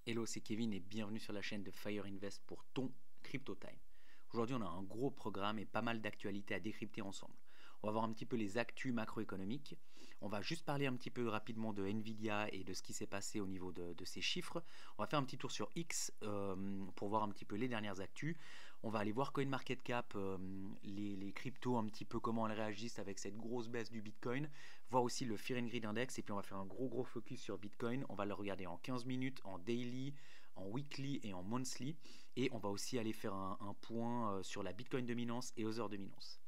Hello, c'est Kevin et bienvenue sur la chaîne de Fire Invest pour ton Crypto Time. Aujourd'hui, on a un gros programme et pas mal d'actualités à décrypter ensemble. On va voir un petit peu les actus macroéconomiques. On va juste parler un petit peu rapidement de Nvidia et de ce qui s'est passé au niveau de ces chiffres. On va faire un petit tour sur X pour voir un petit peu les dernières actus. On va aller voir CoinMarketCap, les cryptos, un petit peu comment elles réagissent avec cette grosse baisse du Bitcoin. Voir aussi le Fear and Greed Index. Et puis on va faire un gros focus sur Bitcoin. On va le regarder en 15 minutes, en daily, en weekly et en monthly. Et on va aussi aller faire un point sur la Bitcoin dominance et Other dominance.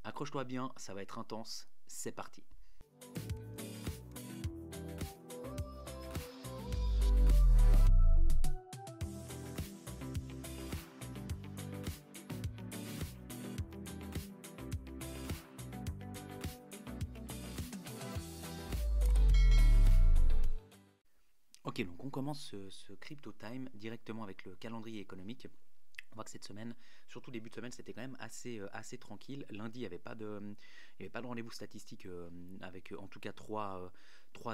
Accroche-toi bien, ça va être intense, c'est parti. Ok, donc on commence ce Crypto Time directement avec le calendrier économique. On voit que cette semaine, surtout début de semaine, c'était quand même assez tranquille. Lundi, il n'y avait pas de rendez-vous statistique avec en tout cas trois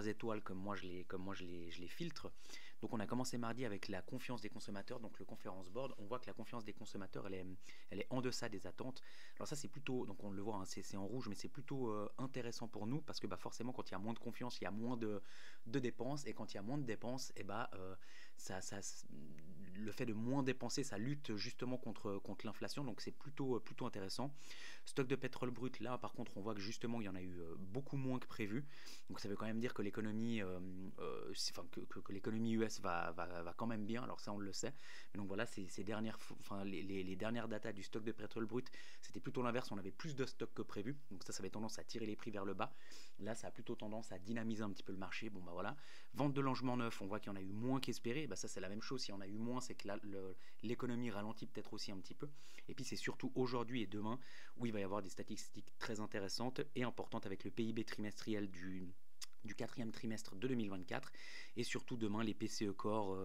étoiles comme moi je les filtre. Donc on a commencé mardi avec la confiance des consommateurs, donc le conference board. On voit que la confiance des consommateurs, elle est en deçà des attentes. Alors ça c'est plutôt, donc on le voit, hein, c'est en rouge, mais c'est plutôt intéressant pour nous parce que forcément quand il y a moins de confiance, il y a moins de dépenses, et quand il y a moins de dépenses, le fait de moins dépenser, ça lutte justement contre l'inflation, donc c'est plutôt intéressant. Stock de pétrole brut, là par contre on voit que justement il y en a eu beaucoup moins que prévu, donc ça veut quand même dire que l'économie que l'économie US va quand même bien, alors ça on le sait, mais donc voilà, les dernières datas du stock de pétrole brut, c'était plutôt l'inverse, on avait plus de stock que prévu, donc ça avait tendance à tirer les prix vers le bas. Là ça a plutôt tendance à dynamiser un petit peu le marché. Bon voilà, vente de logements neufs, on voit qu'il y en a eu moins qu'espéré, ça c'est la même chose, si on a eu moins c'est que l'économie ralentit peut-être aussi un petit peu. Et puis c'est surtout aujourd'hui et demain où il va y avoir des statistiques très intéressantes et importantes avec le PIB trimestriel du quatrième trimestre de 2024 et surtout demain les PCE Core.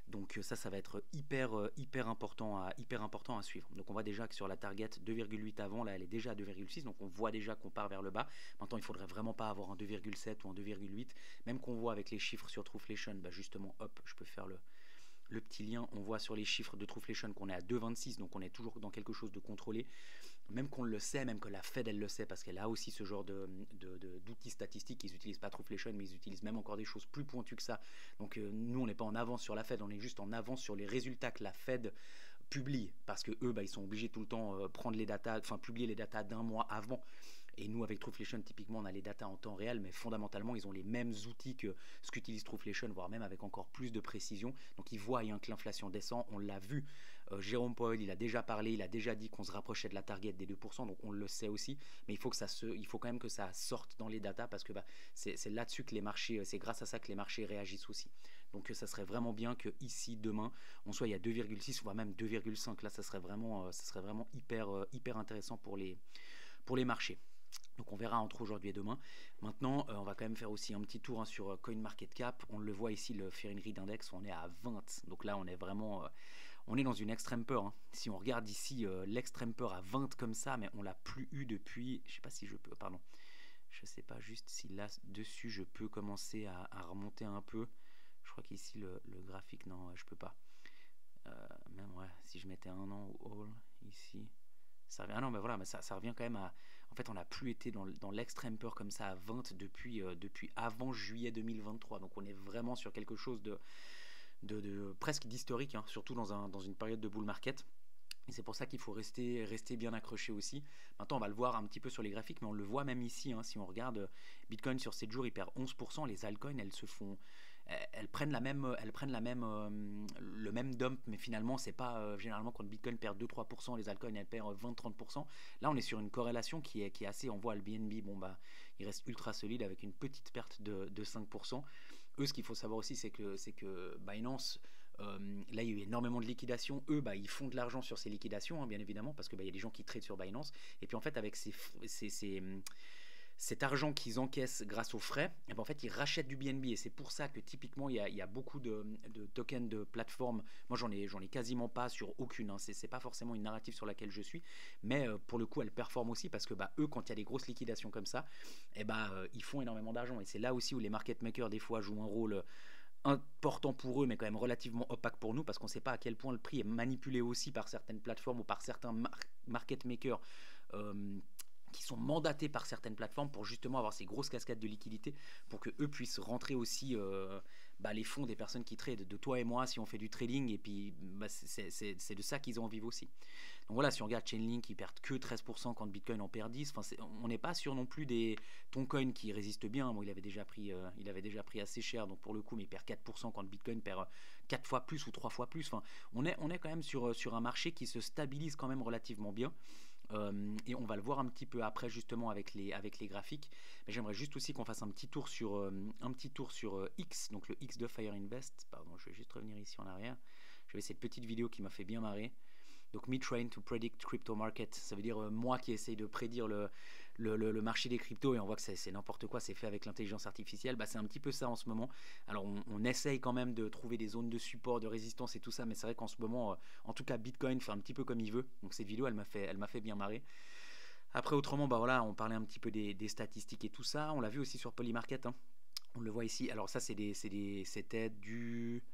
Donc ça va être hyper important à suivre. Donc on voit déjà que sur la target 2,8 avant, là elle est déjà à 2,6, donc on voit déjà qu'on part vers le bas. Maintenant il faudrait vraiment pas avoir un 2,7 ou un 2,8, même qu'on voit avec les chiffres sur Trueflation, justement hop, je peux faire le petit lien, on voit sur les chiffres de Trueflation qu'on est à 2,26, donc on est toujours dans quelque chose de contrôlé, même qu'on le sait, même que la Fed elle le sait, parce qu'elle a aussi ce genre d'outils statistiques. Ils n'utilisent pas Trueflation, mais ils utilisent même encore des choses plus pointues que ça. Donc nous on n'est pas en avance sur la Fed, on est juste en avance sur les résultats que la Fed publie, parce que eux ils sont obligés tout le temps prendre les datas, publier les datas d'un mois avant. Et nous, avec Trueflation, typiquement, on a les datas en temps réel, mais fondamentalement, ils ont les mêmes outils que ce qu'utilise Trueflation, voire même avec encore plus de précision. Donc, ils voient que l'inflation descend. On l'a vu. Jérôme Powell, il a déjà parlé, il a déjà dit qu'on se rapprochait de la target des 2%, donc on le sait aussi. Mais il faut quand même que ça sorte dans les datas, parce que c'est là-dessus que les marchés, c'est grâce à ça que les marchés réagissent aussi. Donc, ça serait vraiment bien que ici, demain, on soit à 2,6, voire même 2,5. Là, ça serait vraiment hyper intéressant pour les marchés. Donc on verra entre aujourd'hui et demain. Maintenant, on va quand même faire aussi un petit tour sur CoinMarketCap. On le voit ici, le Fear and Greed Index, on est à 20. Donc là, on est vraiment... on est dans une extrême peur. Si on regarde ici l'extrême peur à 20 comme ça, mais on l'a plus eu depuis... Je sais pas si je peux... Pardon. Je sais pas juste si là, dessus, je peux commencer à remonter un peu. Je crois qu'ici, le graphique... Non, je peux pas. Même, si je mettais un an ou all, ici... Ça revient, mais ça revient quand même à... En fait, on n'a plus été dans l'extrême peur comme ça à 20 depuis avant juillet 2023. Donc on est vraiment sur quelque chose de presque d'historique, surtout dans une période de bull market. Et c'est pour ça qu'il faut rester bien accroché aussi. Maintenant, on va le voir un petit peu sur les graphiques, mais on le voit même ici. Si on regarde Bitcoin sur 7 jours, il perd 11%. Les altcoins, elles prennent le même dump, mais finalement, c'est pas généralement quand Bitcoin perd 2-3%, les altcoins, elles perdent 20-30%. Là, on est sur une corrélation qui est assez. On voit le BNB, il reste ultra solide avec une petite perte de 5%. Eux, ce qu'il faut savoir aussi, c'est que Binance, là, il y a eu énormément de liquidations. Eux, ils font de l'argent sur ces liquidations, bien évidemment, parce que y a des gens qui tradent sur Binance. Et puis, en fait, avec cet argent qu'ils encaissent grâce aux frais, en fait, ils rachètent du BNB. Et c'est pour ça que, typiquement, il y a beaucoup de tokens de plateformes. Moi, j'en ai quasiment pas sur aucune. C'est pas forcément une narrative sur laquelle je suis. Mais pour le coup, elles performent aussi parce que eux, quand il y a des grosses liquidations comme ça, ils font énormément d'argent. Et c'est là aussi où les market makers, des fois, jouent un rôle important pour eux, mais quand même relativement opaque pour nous, parce qu'on ne sait pas à quel point le prix est manipulé aussi par certaines plateformes ou par certains market makers euh, qui sont mandatés par certaines plateformes pour justement avoir ces grosses cascades de liquidité, pour que eux puissent rentrer aussi les fonds des personnes qui tradent, de toi et moi si on fait du trading, et puis c'est de ça qu'ils ont envie aussi. Donc voilà, si on regarde Chainlink, ils perdent que 13% quand Bitcoin en perd 10. Enfin, on n'est pas sur non plus des Toncoin qui résistent bien. Bon, il avait déjà pris assez cher, donc pour le coup, mais il perd 4% quand Bitcoin perd 4 fois plus ou 3 fois plus. Enfin, on est quand même sur un marché qui se stabilise quand même relativement bien. Et on va le voir un petit peu après justement avec les graphiques. Mais j'aimerais juste aussi qu'on fasse un petit tour sur X, donc le X de Fire Invest. Pardon, je vais juste revenir ici en arrière. J'avais cette petite vidéo qui m'a fait bien marrer. Donc, me trying to predict crypto market, ça veut dire moi qui essaye de prédire le marché des cryptos, et on voit que c'est n'importe quoi, c'est fait avec l'intelligence artificielle. C'est un petit peu ça en ce moment. Alors, on essaye quand même de trouver des zones de support, de résistance et tout ça, mais c'est vrai qu'en ce moment, en tout cas, Bitcoin fait un petit peu comme il veut. Donc, cette vidéo, elle m'a fait bien marrer. Après, autrement, on parlait un petit peu des statistiques et tout ça. On l'a vu aussi sur Polymarket, hein. On le voit ici. Alors, ça, c'était du.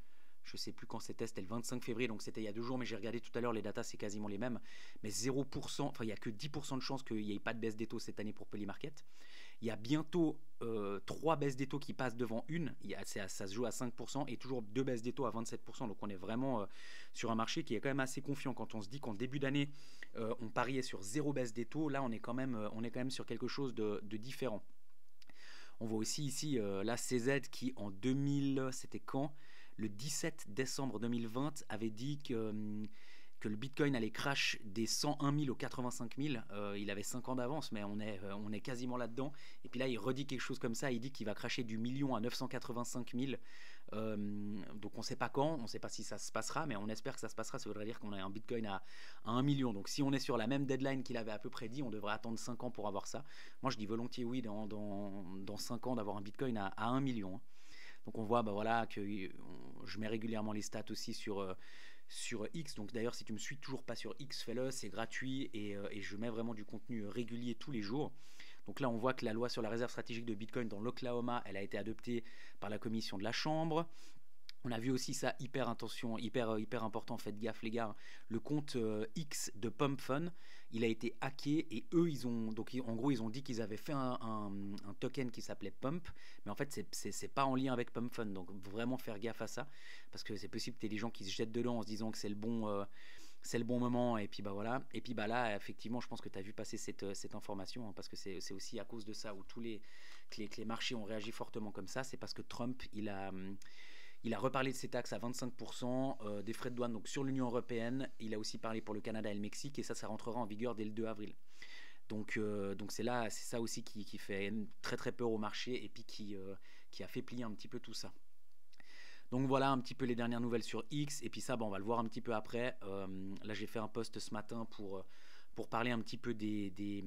Je sais plus quand c'était le 25 février, donc c'était il y a 2 jours, mais j'ai regardé tout à l'heure, les datas c'est quasiment les mêmes, mais 0%, enfin il n'y a que 10% de chances qu'il n'y ait pas de baisse des taux cette année pour Polymarket. Il y a bientôt 3 baisses des taux qui passent devant une, ça se joue à 5%, et toujours 2 baisses des taux à 27%, donc on est vraiment sur un marché qui est quand même assez confiant. Quand on se dit qu'en début d'année, on pariait sur 0 baisse des taux, là on est quand même sur quelque chose de différent. On voit aussi ici la CZ qui en 2000, c'était quand le 17 décembre 2020 avait dit que le Bitcoin allait crash des 101 000 aux 85 000. Il avait 5 ans d'avance, mais on est quasiment là-dedans. Et puis là, il redit quelque chose comme ça. Il dit qu'il va crasher du million à 985 000. Donc on ne sait pas quand, on ne sait pas si ça se passera, mais on espère que ça se passera. Ça voudrait dire qu'on a un Bitcoin à 1 million. Donc si on est sur la même deadline qu'il avait à peu près dit, on devrait attendre 5 ans pour avoir ça. Moi, je dis volontiers oui dans 5 ans d'avoir un Bitcoin à 1 million, hein. Donc on voit que je mets régulièrement les stats aussi sur X. Donc d'ailleurs, si tu me suis toujours pas sur X, fais-le, c'est gratuit, et je mets vraiment du contenu régulier tous les jours. Donc là, on voit que la loi sur la réserve stratégique de Bitcoin dans l'Oklahoma, elle a été adoptée par la commission de la Chambre. On a vu aussi ça, hyper important, faites gaffe les gars. Le compte X de Pump Fun, il a été hacké, et eux en gros ils ont dit qu'ils avaient fait un token qui s'appelait Pump, mais en fait c'est pas en lien avec Pump Fun, donc vraiment faire gaffe à ça, parce que c'est possible que tu aies des gens qui se jettent dedans en se disant que c'est le bon moment, et puis voilà. Et puis là, effectivement, je pense que tu as vu passer cette information, hein, parce que c'est aussi à cause de ça où que les marchés ont réagi fortement comme ça. C'est parce que Trump, il a reparlé de ses taxes à 25%, des frais de douane donc sur l'Union européenne. Il a aussi parlé pour le Canada et le Mexique, et ça rentrera en vigueur dès le 2 avril. Donc c'est ça aussi qui fait très très peur au marché, et puis qui a fait plier un petit peu tout ça. Donc voilà un petit peu les dernières nouvelles sur X, et puis ça, on va le voir un petit peu après. Là, j'ai fait un post ce matin pour parler un petit peu des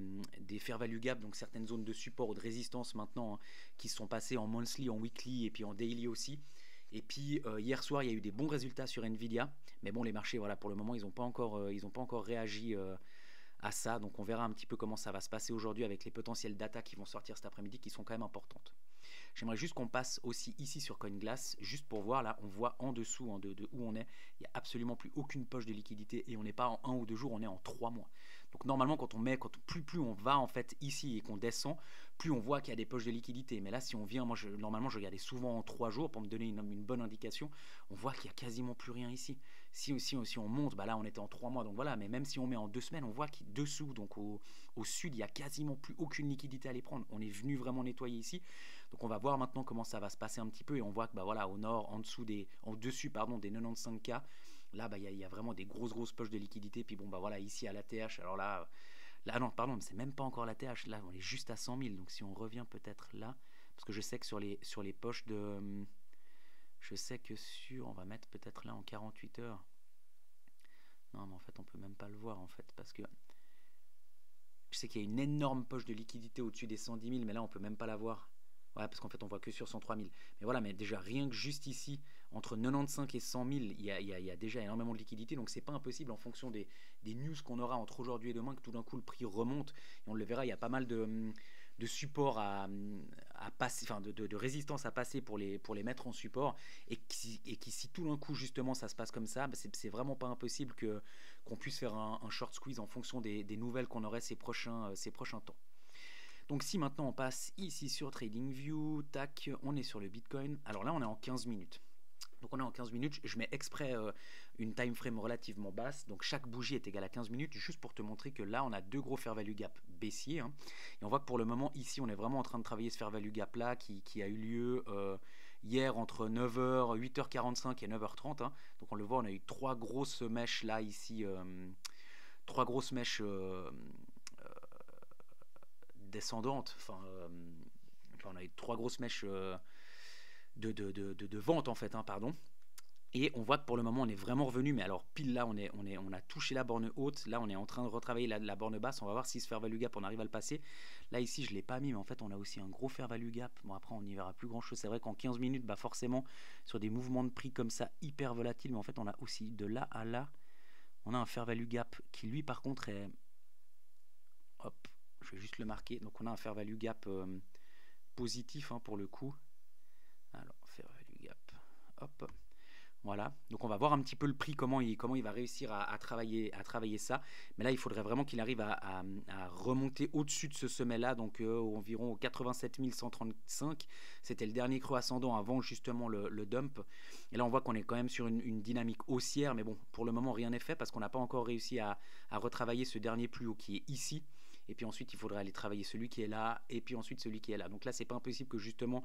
fair value gap, donc certaines zones de support ou de résistance maintenant, hein, qui sont passées en monthly, en weekly et puis en daily aussi. Et puis hier soir, il y a eu des bons résultats sur Nvidia, mais bon, les marchés, voilà, pour le moment, ils n'ont pas encore réagi à ça. Donc on verra un petit peu comment ça va se passer aujourd'hui avec les potentielles data qui vont sortir cet après-midi, qui sont quand même importantes. J'aimerais juste qu'on passe aussi ici sur CoinGlass, juste pour voir, là on voit en dessous de où on est, il n'y a absolument plus aucune poche de liquidité, et on n'est pas en 1 ou 2 jours, on est en 3 mois. Donc normalement plus on va en fait ici et qu'on descend, plus on voit qu'il y a des poches de liquidité. Mais là, si on vient, normalement je regardais souvent en 3 jours pour me donner une bonne indication, on voit qu'il n'y a quasiment plus rien ici. Si on monte, là on était en 3 mois, donc voilà, mais même si on met en 2 semaines, on voit qu'il dessous, donc au sud, il n'y a quasiment plus aucune liquidité à aller prendre. On est venu vraiment nettoyer ici. Donc on va voir maintenant comment ça va se passer un petit peu, et on voit que au nord, en dessus des 95K, là il y a vraiment des grosses poches de liquidité. Puis ici à l'ATH, alors là non, pardon, c'est même pas encore l'ATH, là on est juste à 100 000. Donc si on revient peut-être là, parce que je sais que sur les poches de... on va mettre peut-être là en 48 heures. Non, mais en fait on peut même pas le voir en fait, parce que je sais qu'il y a une énorme poche de liquidité au-dessus des 110 000, mais là on peut même pas la voir. Ouais, parce qu'en fait on voit que sur 103 000. Mais voilà, mais déjà rien que juste ici, entre 95 et 100 000, il y a déjà énormément de liquidité. Donc c'est pas impossible, en fonction des news qu'on aura entre aujourd'hui et demain, que tout d'un coup le prix remonte. Et on le verra, il y a pas mal de de support à passer, enfin de résistance à passer pour les mettre en support, et qui si tout d'un coup justement ça se passe comme ça, bah, c'est vraiment pas impossible qu'on puisse faire un short squeeze en fonction des nouvelles qu'on aurait ces prochains temps. Donc si maintenant on passe ici sur TradingView, tac, on est sur le Bitcoin. Alors là on est en 15 minutes. Donc on est en 15 minutes, je mets exprès une time frame relativement basse, donc chaque bougie est égale à 15 minutes, juste pour te montrer que là on a deux gros fair value gap baissiers, hein. Et on voit que pour le moment ici on est vraiment en train de travailler ce fair value gap là qui a eu lieu hier entre 9h, 8h45 et 9h30, hein. Donc on le voit, on a eu trois grosses mèches là ici, trois grosses mèches descendantes, enfin on a eu trois grosses mèches de vente en fait, hein, pardon. Et on voit que pour le moment on est vraiment revenu, mais alors pile là on a touché la borne haute, là on est en train de retravailler la borne basse, on va voir si ce fair value gap on arrive à le passer. Là ici je ne l'ai pas mis, mais en fait on a aussi un gros fair value gap, bon après on n'y verra plus grand chose, c'est vrai qu'en 15 minutes, bah forcément sur des mouvements de prix comme ça hyper volatiles, mais en fait on a aussi de là à là, on a un fair value gap qui lui par contre est, hop, je vais juste le marquer, donc on a un fair value gap positif, hein, pour le coup. Alors fair value gap, hop. Voilà, donc on va voir un petit peu le prix, comment il va réussir à travailler ça. Mais là, il faudrait vraiment qu'il arrive à remonter au-dessus de ce sommet-là, donc environ 87 135. C'était le dernier creux ascendant avant justement le dump. Et là, on voit qu'on est quand même sur une dynamique haussière, mais bon, pour le moment, rien n'est fait parce qu'on n'a pas encore réussi à retravailler ce dernier plus haut qui est ici. Et puis ensuite, il faudrait aller travailler celui qui est là, et puis ensuite celui qui est là. Donc là, c'est pas impossible que justement,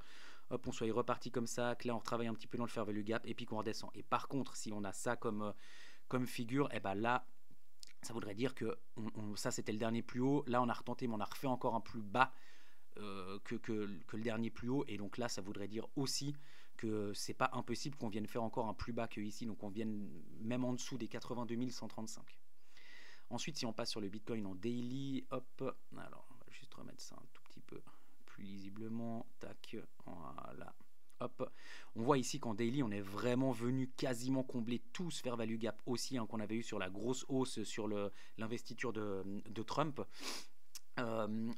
hop, on soit reparti comme ça, que là, on retravaille un petit peu dans le fair value gap, et puis qu'on redescend. Et par contre, si on a ça comme figure, et ben là, ça voudrait dire que ça, c'était le dernier plus haut. Là, on a retenté, mais on a refait encore un plus bas que le dernier plus haut. Et donc là, ça voudrait dire aussi que c'est pas impossible qu'on vienne faire encore un plus bas que ici. Donc on vienne même en dessous des 82 135. Ensuite, si on passe sur le Bitcoin en daily, hop, alors on va juste remettre ça un tout petit peu plus lisiblement, tac, voilà, hop, on voit ici qu'en daily, on est vraiment venu quasiment combler tout ce fair value gap aussi, hein, qu'on avait eu sur la grosse hausse sur l'investiture de Trump.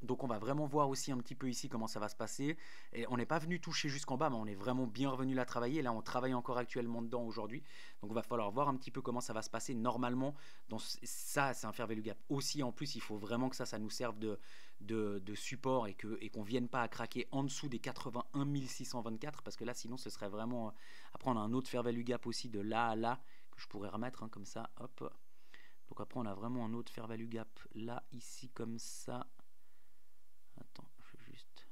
Donc on va vraiment voir aussi un petit peu ici comment ça va se passer, et on n'est pas venu toucher jusqu'en bas, mais on est vraiment bien revenu la travailler. Là on travaille encore actuellement dedans aujourd'hui, donc il va falloir voir un petit peu comment ça va se passer. Normalement ça c'est un fair value gap aussi, en plus il faut vraiment que ça nous serve de support, et qu'on vienne pas à craquer en dessous des 81 624, parce que là sinon ce serait vraiment, après on a un autre fair value gap aussi de là à là que je pourrais remettre, hein, comme ça, hop. Donc après on a vraiment un autre fair value gap là, ici, comme ça. Attends, je vais juste...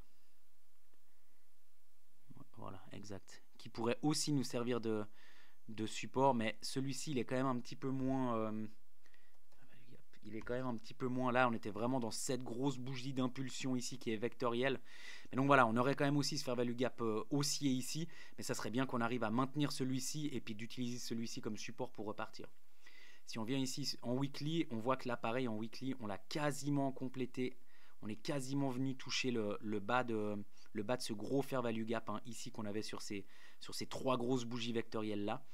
Voilà, exact. Qui pourrait aussi nous servir de support, mais celui-ci il est quand même un petit peu moins... il est quand même un petit peu moins là, on était vraiment dans cette grosse bougie d'impulsion ici qui est vectorielle. Mais donc voilà, on aurait quand même aussi ce fair value gap haussier ici, mais ça serait bien qu'on arrive à maintenir celui-ci et puis d'utiliser celui-ci comme support pour repartir. Si on vient ici en weekly, on voit que là, pareil, en weekly, on l'a quasiment complété. On est quasiment venu toucher le bas de ce gros fair value gap, hein, ici, qu'on avait sur ces trois grosses bougies vectorielles là.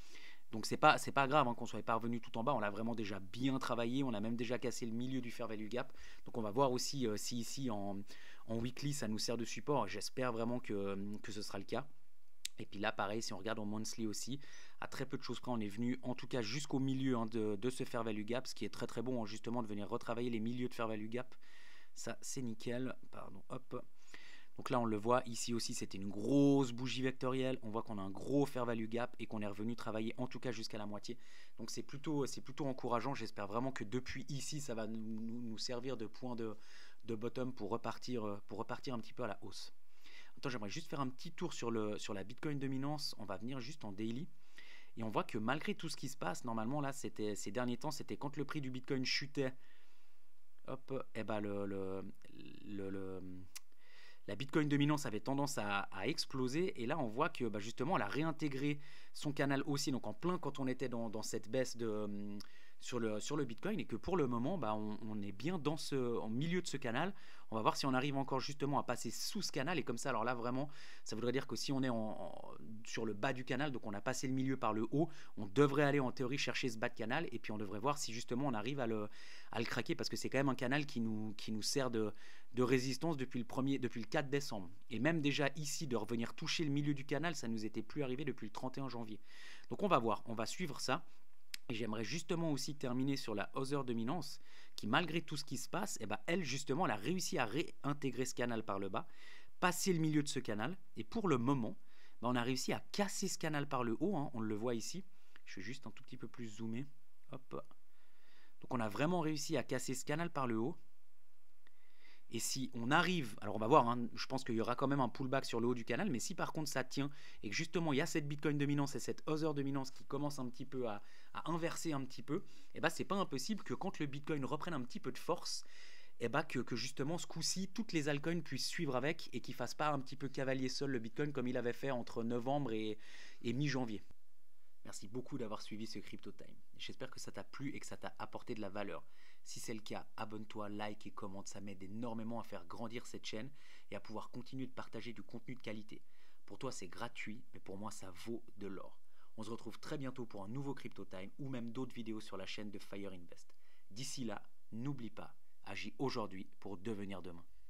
Donc c'est pas grave, hein, qu'on soit pas revenu tout en bas. On l'a vraiment déjà bien travaillé. On a même déjà cassé le milieu du fair value gap. Donc on va voir aussi si ici en weekly ça nous sert de support. J'espère vraiment que ce sera le cas. Et puis là, pareil, si on regarde en monthly aussi, à très peu de choses près, on est venu en tout cas jusqu'au milieu, hein, de ce fair value gap, ce qui est très très bon, hein, justement, de venir retravailler les milieux de fair value gap. Ça, c'est nickel. Pardon, hop. Donc là, on le voit, ici aussi, c'était une grosse bougie vectorielle. On voit qu'on a un gros fair value gap et qu'on est revenu travailler en tout cas jusqu'à la moitié. Donc c'est plutôt encourageant. J'espère vraiment que depuis ici, ça va nous servir de point de bottom pour repartir un petit peu à la hausse. Attends, j'aimerais juste faire un petit tour sur la Bitcoin dominance. On va venir juste en daily. Et on voit que malgré tout ce qui se passe, normalement, là, ces derniers temps, c'était quand le prix du Bitcoin chutait. Hop, et ben la Bitcoin dominance avait tendance à exploser. Et là, on voit que justement, elle a réintégré son canal aussi. Donc, en plein quand on était dans cette baisse sur le Bitcoin, et que pour le moment, on est bien en milieu de ce canal. On va voir si on arrive encore justement à passer sous ce canal, et comme ça, alors là vraiment, ça voudrait dire que si on est sur le bas du canal, donc on a passé le milieu par le haut, on devrait aller en théorie chercher ce bas de canal, et puis on devrait voir si justement on arrive à le craquer, parce que c'est quand même un canal qui nous sert de de résistance depuis le 4 décembre. Et même déjà ici, de revenir toucher le milieu du canal, ça nous était plus arrivé depuis le 31 janvier. Donc on va voir, on va suivre ça. Et j'aimerais justement aussi terminer sur la Other Dominance, qui malgré tout ce qui se passe, eh ben, elle justement, elle a réussi à réintégrer ce canal par le bas, passer le milieu de ce canal, et pour le moment, ben, on a réussi à casser ce canal par le haut, hein, on le voit ici. Je vais juste un tout petit peu plus zoomer. Hop. Donc on a vraiment réussi à casser ce canal par le haut. Et si on arrive, alors on va voir, hein, je pense qu'il y aura quand même un pullback sur le haut du canal, mais si par contre ça tient et que justement il y a cette Bitcoin dominance et cette Other dominance qui commence un petit peu à inverser un petit peu, et ben c'est pas impossible que quand le Bitcoin reprenne un petit peu de force, et ben que justement ce coup-ci, toutes les altcoins puissent suivre avec et qu'il fasse pas un petit peu cavalier seul le Bitcoin comme il avait fait entre novembre et mi-janvier. Merci beaucoup d'avoir suivi ce Crypto Time. J'espère que ça t'a plu et que ça t'a apporté de la valeur. Si c'est le cas, abonne-toi, like et commente, ça m'aide énormément à faire grandir cette chaîne et à pouvoir continuer de partager du contenu de qualité. Pour toi, c'est gratuit, mais pour moi, ça vaut de l'or. On se retrouve très bientôt pour un nouveau Crypto Time ou même d'autres vidéos sur la chaîne de Fire Invest. D'ici là, n'oublie pas, agis aujourd'hui pour devenir demain.